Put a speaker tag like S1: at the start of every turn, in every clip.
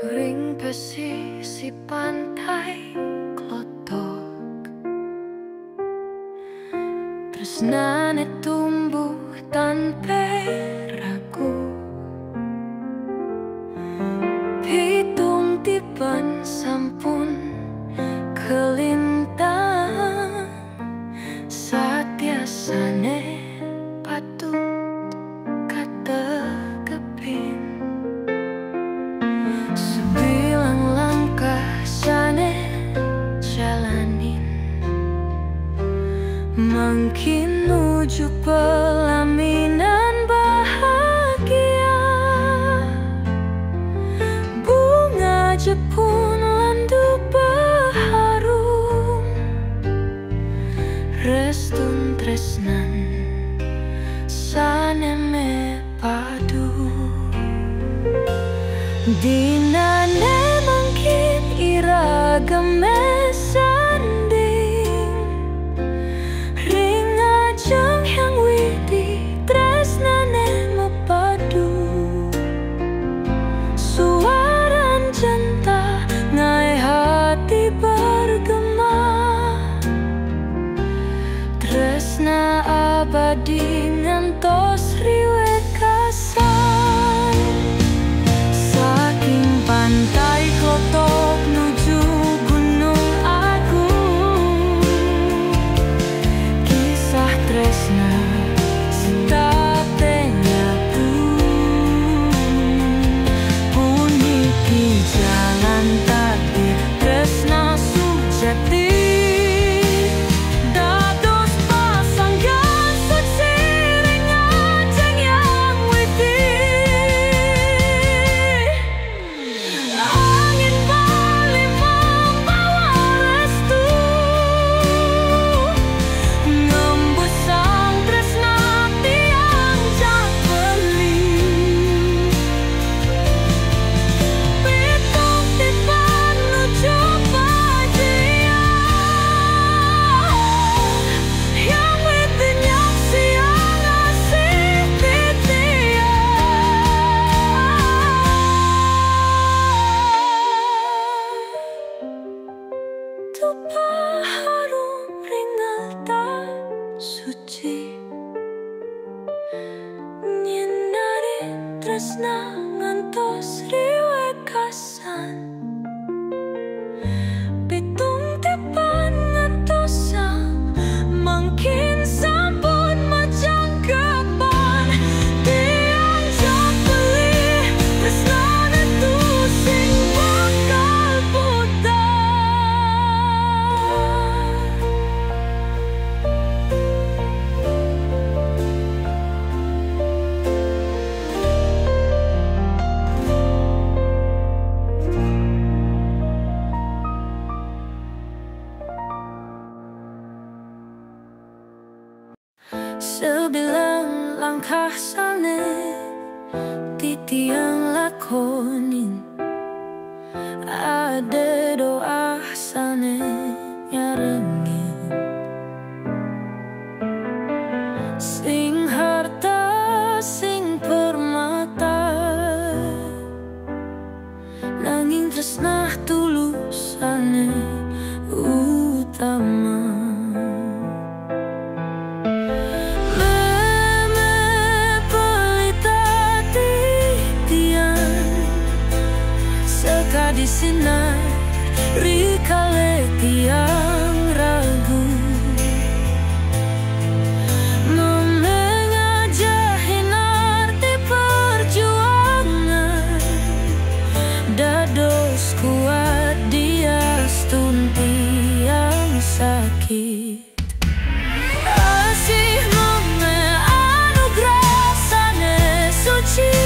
S1: Ring pesisir pantai klotok, tresnane tumbuh tanpa ragu. Pitung tiban sampun kelintang, satiasane patut kategepin. Sebilang langkah sane jalanin, makin nuju pelaminan bahagia. Bunga jepun landu berharum, restun tresnan saneme padu. Dinane mungkin iragame sanding, ring ajeng yang widi tresnane mepadu. Suaran cinta ngai hati bergema, tresna abadi ngantos riwe kasan. Pantai klotok nuju gunung agung, kisah tresna setate nyatu. Puniki jalan takdir tresna sujati, dados pasangan suci ring ajeng yang widi. Angin bali membawa restu, ngembus sang tresna tiang jabeli. Pitung tiban nuju bahagia, yang witinya siang asih titian. Tupa harum ringal tak suci, nyinari tresna ngantos riwe kasan. Pitung tiban ngantosa mungkin sampun majangkepan. Tiang jabeli tresnane tu sing bakal pudar. Sebilang langkah sane titiang lakonin, ada doa sane nyarengin. Sing harta sing permata, nanging tresna tulusane utama. Di sinar rikale tiang ragu, mengajahin arti perjuangan. Dados kuat dia stun tiang sakit. Asih meme anugerah sane suci,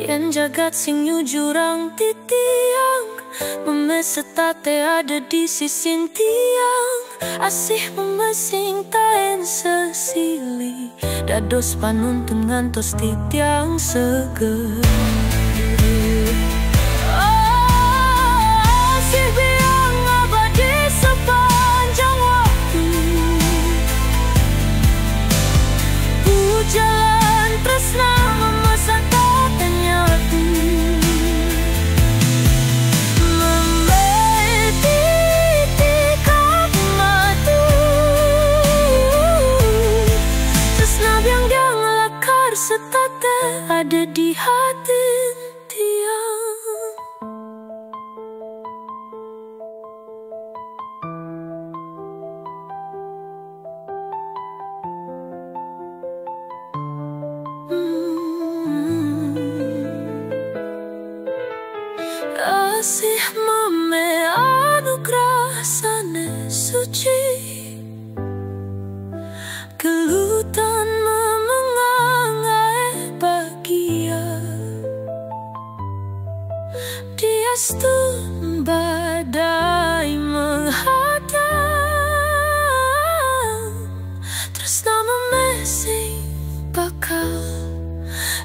S1: yen jagat sing nyujurang titiang, memesetate ada di sisi tiang. asih memesing taen sesili, dados panuntun ngantos titiang seger. Asih biang abadi sepanjang waktu, jalan tresna memesan taten nyatu, memetikan matu, tresna biang lakar setate ada di hati tiang. Asih mame anugerah sane suci, kelutan memengangai bahagia, diastun badai menghadang, tresna memesing bakal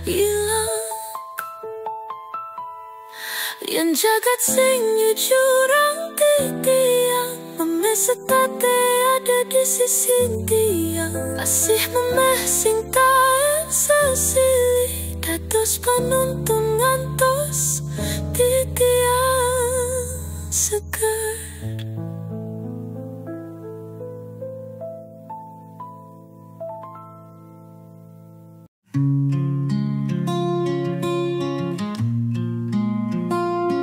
S1: hilang. Yang jagat sing jurang titiang, memesetate ada di sisi tiang, asih memesing taen sesili, dados panuntun ngantos titiang seger.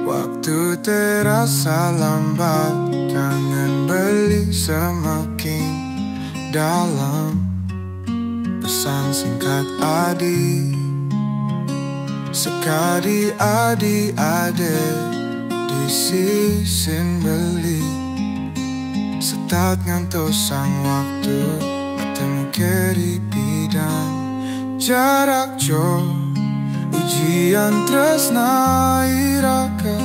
S2: Waktu terasa lambat, kangen beli semakin dalam. Pesan singkat adi, sekali adi ade di sisin beli. Setat ngantos sang waktu bertemu keri bidang jarak jauh. Ujian tresna iraka,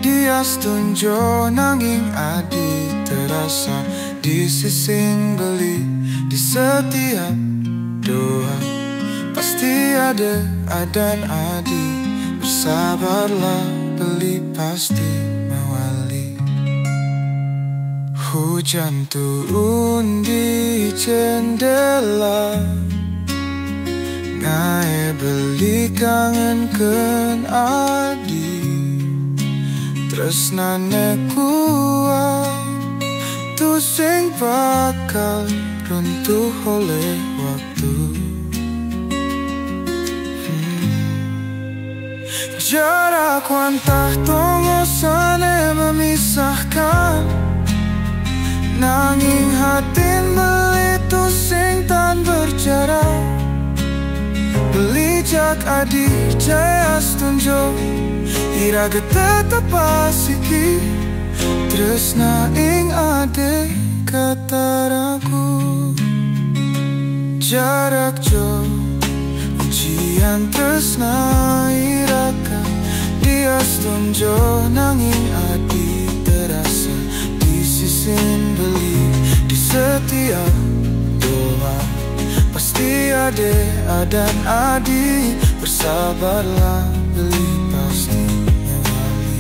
S2: diastun jo nanging adi terasa di sising beli. Di setiap doa pasti ada dan adi, bersabarlah beli pasti mewali. Hujan turun di jendela, ngae beli kangen ken adi, tresnane kuat tu sing bakal runtuh oleh waktu. Jarak wantah tongosane memisahkan, nanging hatin beli tu sing tan berjarak. Beli jak adi jaya stunjo, iraga tetap asiki, tresna ing ade kataraku. Jarak jauh, ujian tresna iraga, dia stunjo nanging adi terasa di sisin beli. Di setiap doa pasti ada dan adi, bersabarlah beli pasti mewali.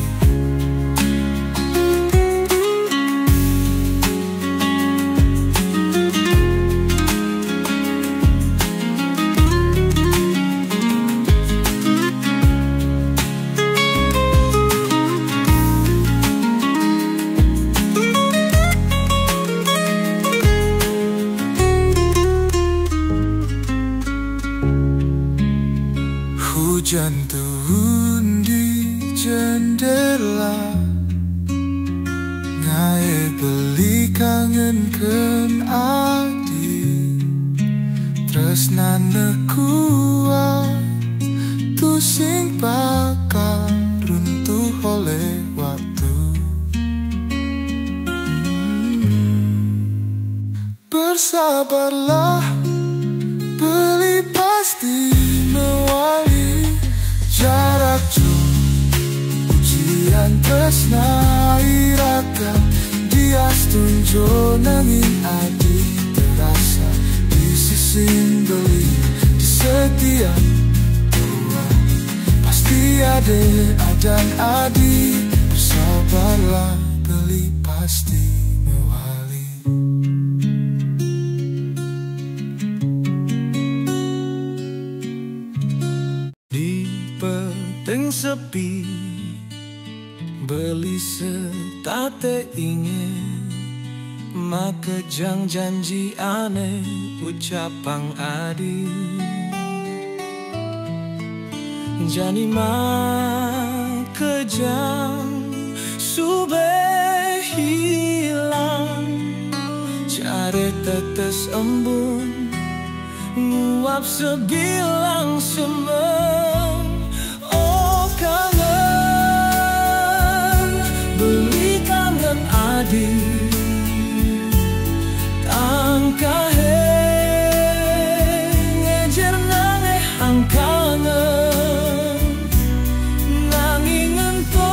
S2: Hujan turun di jendela, ngae beli kangen ken adi, tresnane kuat tu sing bakal runtuh oleh waktu. Bersabarlah beli pasti mewali. Jarak jauh, ujian tresna iraka, Astun jo nanging adi terasa di sisi beli di setiap dua. Pasti ada dan adi, bersabarlah beli pasti mewali. Di peteng sepi beli setate ingin, maka jang janji aneh ucapang adi. Jani maka jang sube hilang, cari tetes embun nguap sebilang semeng. Oh kangen, beli kangen adi, tangkah ngejer nange angkangen, nangingen to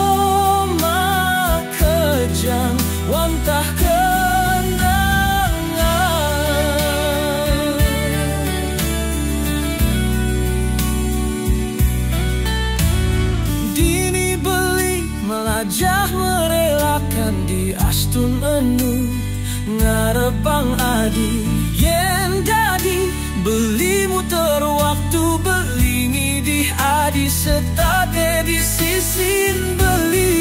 S2: makejang wantah kenangan. Dini beli melajah merelakan di astun enu ngarepang adi yen dadi beli muter waktu belingi di adi setate di sisin beli.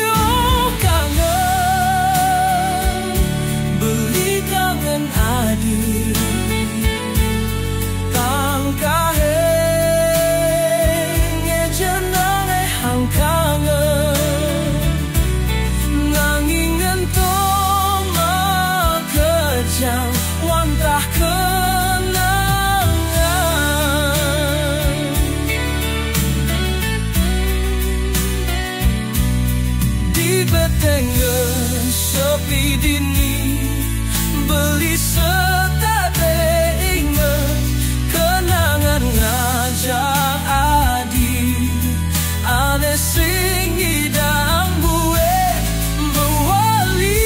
S2: Oh kangen, beli kangen adi, tangkah ngejer nange angkangen, nangingen to makejang wantah kenangan. Di betenggen sepi dini beli setate inget, kenangan ngajak adi ane sing idang buwe mewali.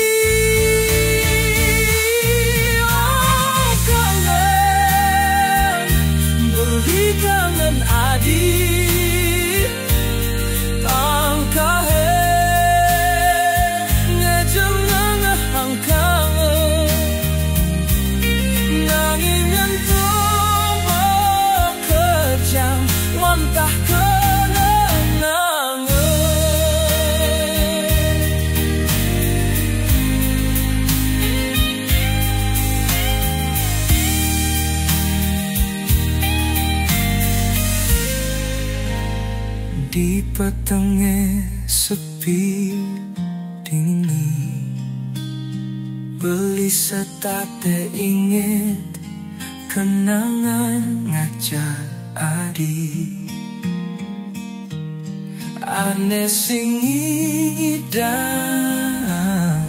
S2: Oh kangen, beli kangen adi, tangkah ngejer nange angkangen, nangingen to makejang wantah kenangan. Di petenge sepi dingin, beli setate inget, kenangan ngajak adi ane sing idang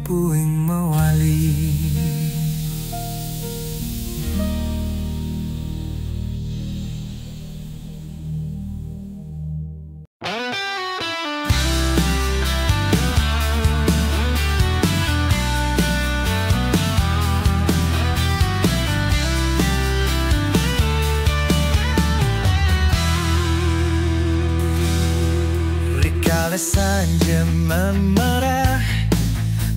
S2: puing mewali. Kala saja memerah,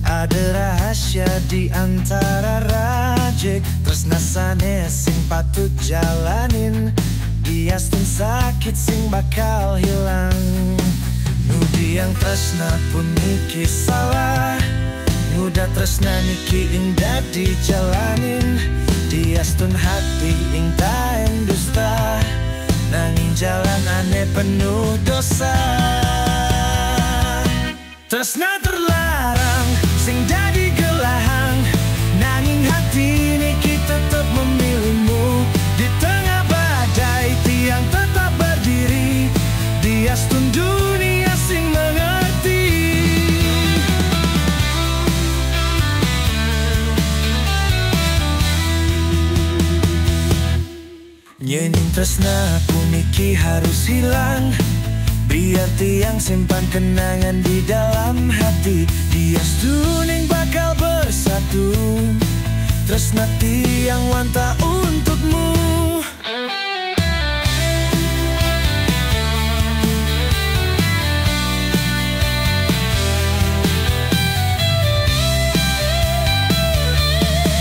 S2: ada rahasia di antara rajek, tresna sanes sing patut jalanin, diastun sakit sing bakal hilang. Nudi yang tresna pun niki salah, muda tresna niki indah dijalanin, diastun hati ing taen dusta, nanging jalan aneh penuh dosa. Tresna terlarang sing dadi gelahang, nanging hati niki tetap memilihmu. Di tengah badai tiang tetap berdiri, diastun dunia sing mengerti. Nyenin tresna ku niki harus hilang, biar tiang simpan kenangan di dalam hati. Dia stuning bakal bersatu, tresna tiang wanta untukmu.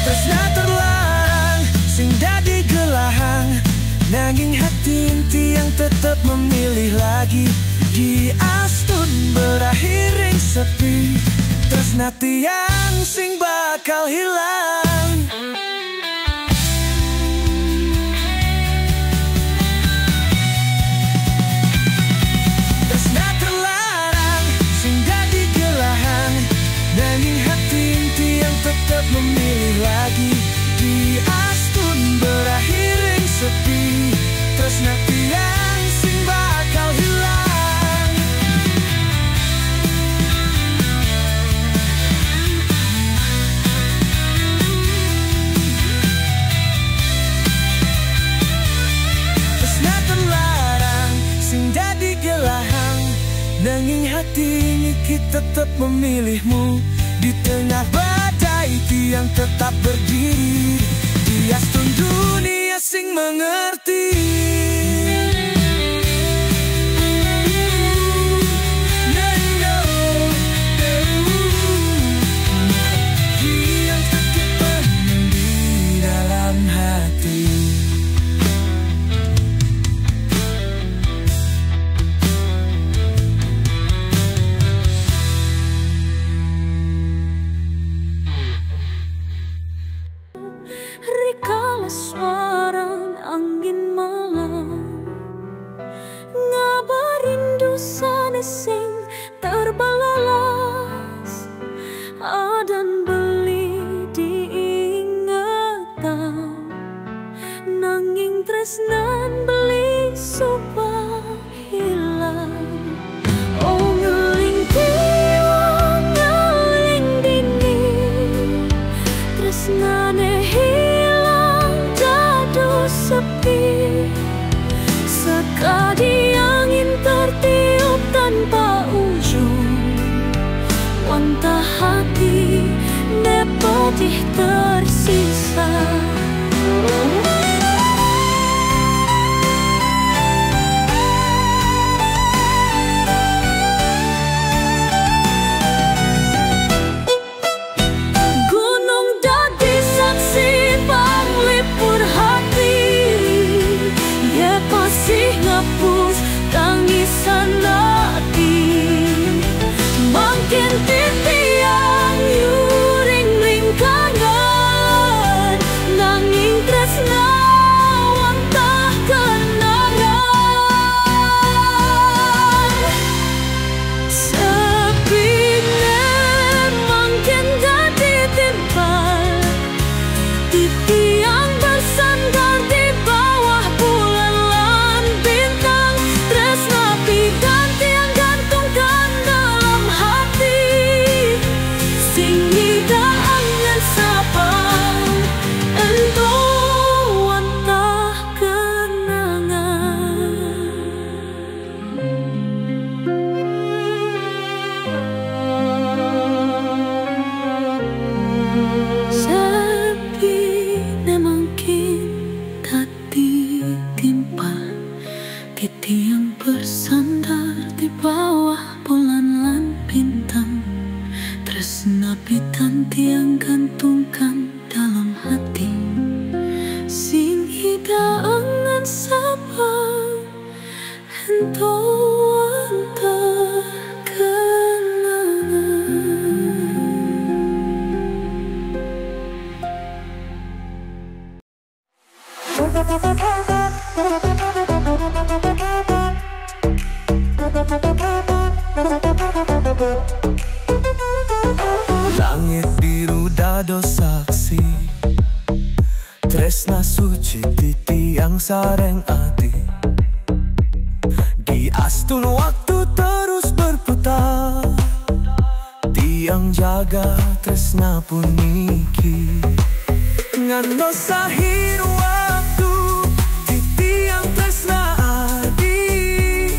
S2: Tresna terlarang sing dadi gelahang, nanging hati tiang tetap memilih lagi. Di astun berakhir ring sepi, tresna tiang sing bakal hilang. Tresna terlarang sing dadi gelahang, nanging hati tiang tetap memilih lagi. Di astun berakhir ring sepi, tresna tiang sing bakal hilang. Tresna terlarang sing dadi gelahang, nanging hati ini kita tetap memilihmu. Di tengah badai tiang tetap berdiri, di astun dunia sing mengerti. Tiang tetap pening di dalam hati.
S1: Rikala suara angin malam ngabarin dosane sing terbalalas, adan beli diingatan, nanging tresnan beli supaya hilang. Oh ngeling tiang ngeling dini, tresnane sepi, sekali angin tertiup tanpa ujung, wanta hati nepedih tersisa. Tangisan hati makin titiang yuring lingkaran, nanging tresna wantah kenangan. Sepine makin dadi timpal, titiang bersandar di bawah bulan lan bintang. Dan tiang gantungkan dalam hati, sing hidangan sapang ento wantah kenangan. Sepi ne mungkin tadi timpal, tiang bersandar di bawah bulan lan bintang. Tresna pitan tiang gantungkan dalam hati, sing hidangan sapang ento wantah kenangan.
S2: Langit biru dado saksi, tresna suci di tiang sareng ati. Di astun waktu terus berputar, tiang jaga tresna puniki. Ngano sahir waktu di tiang tresna adi,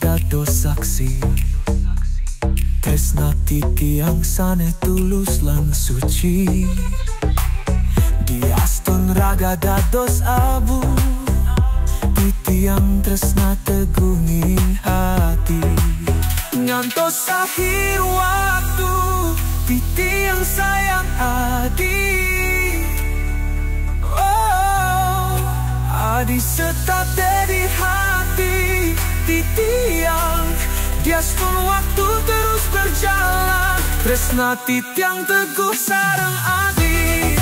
S2: dados saksi tresna titiang sane tulus lan suci. Diaston raga dados abu titiang tresna tegunging hati. Ngantos akhir waktu titiang sayang adik. Oh, adik setate di hati titiang. Diaston waktu terus berjalan tresna titiang teguh sareng adik.